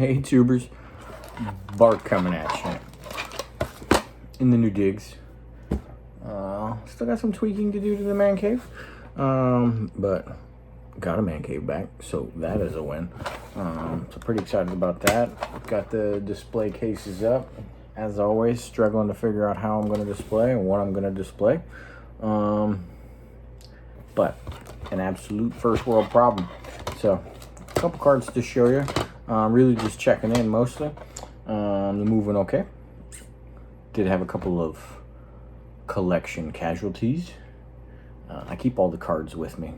Hey tubers, Bart coming at you in the new digs. Still got some tweaking to do to the man cave, but got a man cave back, so that is a win. So pretty excited about that. Got the display cases up, as always, struggling to figure out how I'm going to display and what I'm going to display. But an absolute first world problem. So a couple cards to show you. Really just checking in mostly. The moving okay. Did have a couple of collection casualties. I keep all the cards with me.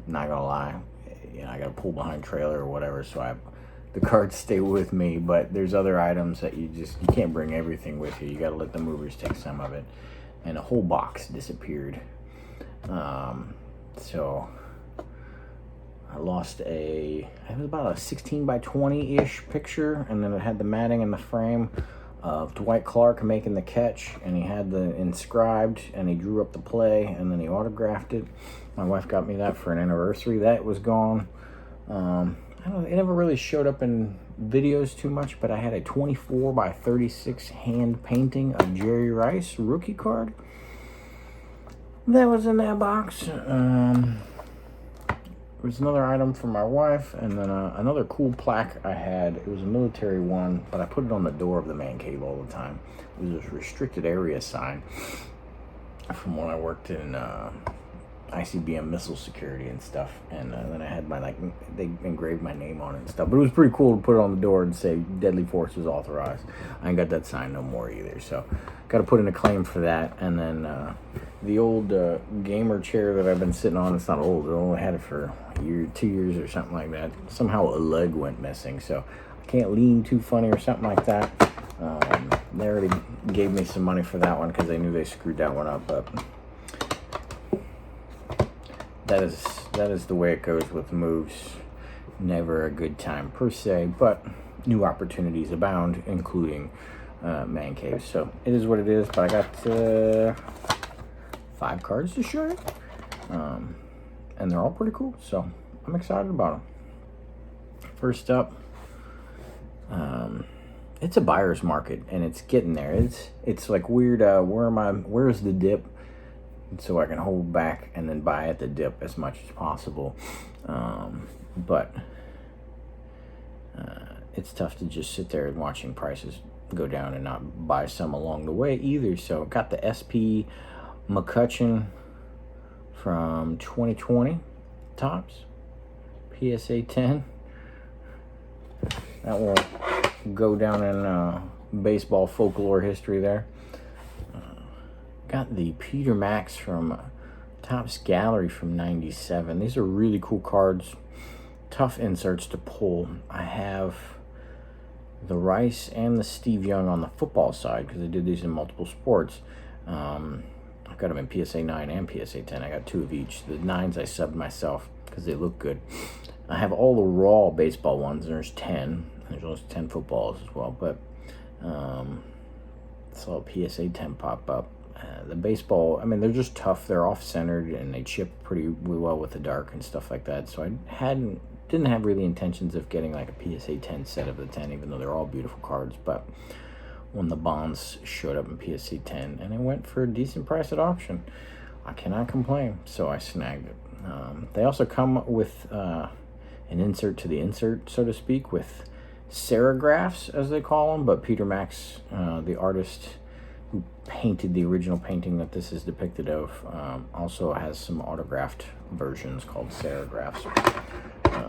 Not gonna lie, I got a pull behind trailer or whatever, so the cards stay with me. But there's other items that you can't bring everything with you. You got to let the movers take some of it. And a whole box disappeared. So I lost it was about a 16 by 20-ish picture, and then it had the matting in the frame of Dwight Clark making the catch, and he had the inscribed, and he drew up the play, and then he autographed it. My wife got me that for an anniversary. That was gone. I don't know, it never really showed up in videos too much, but I had a 24 by 36 hand painting of Jerry Rice rookie card. That was in that box. There was another item for my wife, and then another cool plaque I had. It was a military one, but I put it on the door of the man cave all the time. It was a restricted area sign from when I worked in ICBM missile security and stuff. And then I had they engraved my name on it and stuff. But it was pretty cool to put it on the door and say Deadly Force is authorized. I ain't got that sign no more either, so got to put in a claim for that. And then the old gamer chair that I've been sitting on, it's not old, I only had it for a year, 2 years or something like that. Somehow a leg went missing, so I can't lean too funny or something like that. They already gave me some money for that one because they knew they screwed that one up. But that is the way it goes with moves. Never a good time per se, but new opportunities abound, including man caves. So it is what it is. But I got 5 cards to show you, and they're all pretty cool. So I'm excited about them. First up, it's a buyer's market, and it's getting there. It's like weird. Where's the dip? So I can hold back and then buy at the dip as much as possible. But it's tough to just sit there and watching prices go down and not buy some along the way either. So got the SP McCutcheon from 2020 Topps PSA 10. That will go down in baseball folklore history there. Got the Peter Max from Topps Gallery from 97. These are really cool cards. Tough inserts to pull. I have the Rice and the Steve Young on the football side because I did these in multiple sports. I've got them in PSA 9 and PSA 10. I got 2 of each. The 9s I subbed myself because they look good. I have all the raw baseball ones. There's 10. There's also 10 footballs as well. But saw a PSA 10 pop up. The baseball, I mean, they're just tough. They're off-centered, and they chip pretty well with the dark and stuff like that. So I didn't have really intentions of getting like a PSA 10 set of the 10, even though they're all beautiful cards. But when the bonds showed up in PSA 10, and it went for a decent price at auction, I cannot complain. So I snagged it. They also come with an insert to the insert, so to speak, with serigraphs, as they call them. But Peter Max, the artist who painted the original painting that this is depicted of, also has some autographed versions called serigraphs,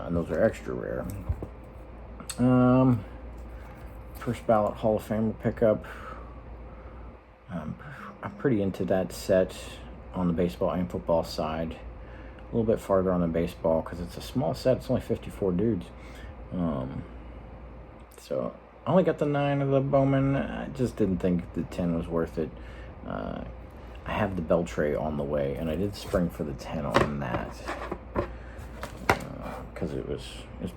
and those are extra rare. First ballot Hall of Famer pickup. I'm pretty into that set on the baseball and football side. A little bit farther on the baseball because it's a small set. It's only 54 dudes. So I only got the 9 of the Bowman. I just didn't think the 10 was worth it. I have the Beltre on the way, and I did spring for the 10 on that because it was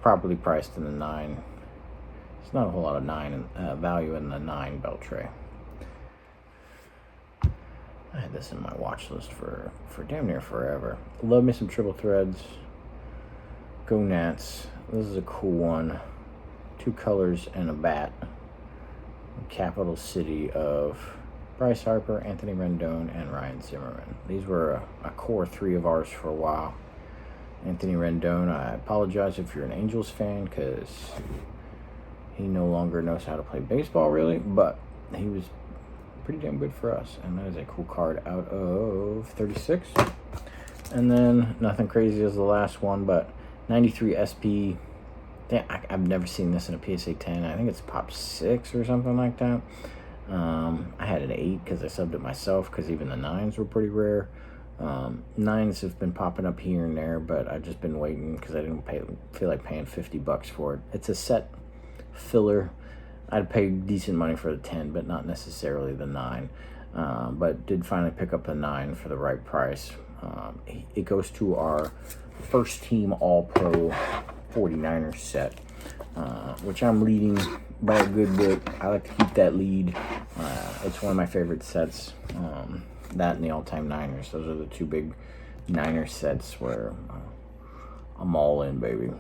properly priced in the 9. There's not a whole lot of 9 value in the 9 Beltre. I had this in my watch list for damn near forever. Love me some triple threads. Go Nats. This is a cool one. 2 colors, and a bat. Capital City of Bryce Harper, Anthony Rendon, and Ryan Zimmerman. These were a core 3 of ours for a while. Anthony Rendon, I apologize if you're an Angels fan, because he no longer knows how to play baseball, really, but he was pretty damn good for us, and that is a cool card out of 36. And then, nothing crazy as the last one, but 93 SP. I've never seen this in a PSA 10. I think it's Pop 6 or something like that. I had an 8 because I subbed it myself, because even the 9s were pretty rare. 9s have been popping up here and there, but I've just been waiting because I didn't feel like paying $50 for it. It's a set filler. I'd pay decent money for the 10, but not necessarily the 9. But did finally pick up the 9 for the right price. It goes to our first team All-Pro 49ers set, which I'm leading by a good bit. I like to keep that lead. It's one of my favorite sets. That and the All-Time Niners. Those are the 2 big Niners sets where I'm all in, baby.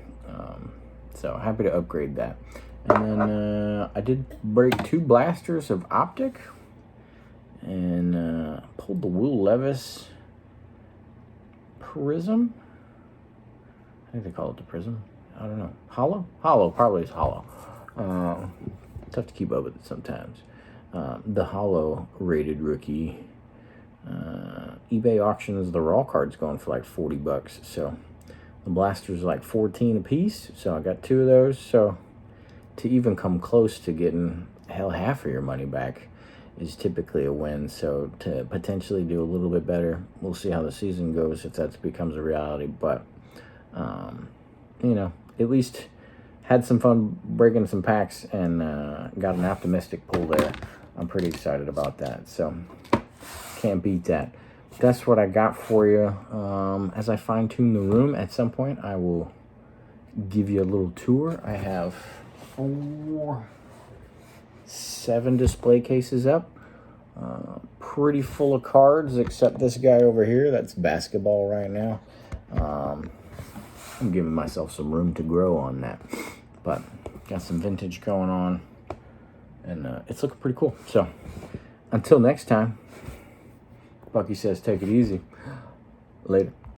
So happy to upgrade that. And then I did break 2 blasters of Optic, and pulled the Will Levis Prism. I think they call it the Prism. I don't know. Hollow? Hollow. Probably is hollow. Tough to keep up with it sometimes. The hollow rated rookie. eBay auctions the raw cards going for like $40. So the blasters are like 14 a piece. So I got 2 of those. So to even come close to getting half of your money back is typically a win. So to potentially do a little bit better, we'll see how the season goes if that becomes a reality. But you know, at least had some fun breaking some packs, and got an optimistic pull there. I'm pretty excited about that. So can't beat that. That's what I got for you. As I fine tune the room, at some point I will give you a little tour. I have 7 display cases up. Pretty full of cards, except this guy over here. That's basketball right now. I'm giving myself some room to grow on that. But got some vintage going on, and it's looking pretty cool. So until next time, Bucky says take it easy. Later.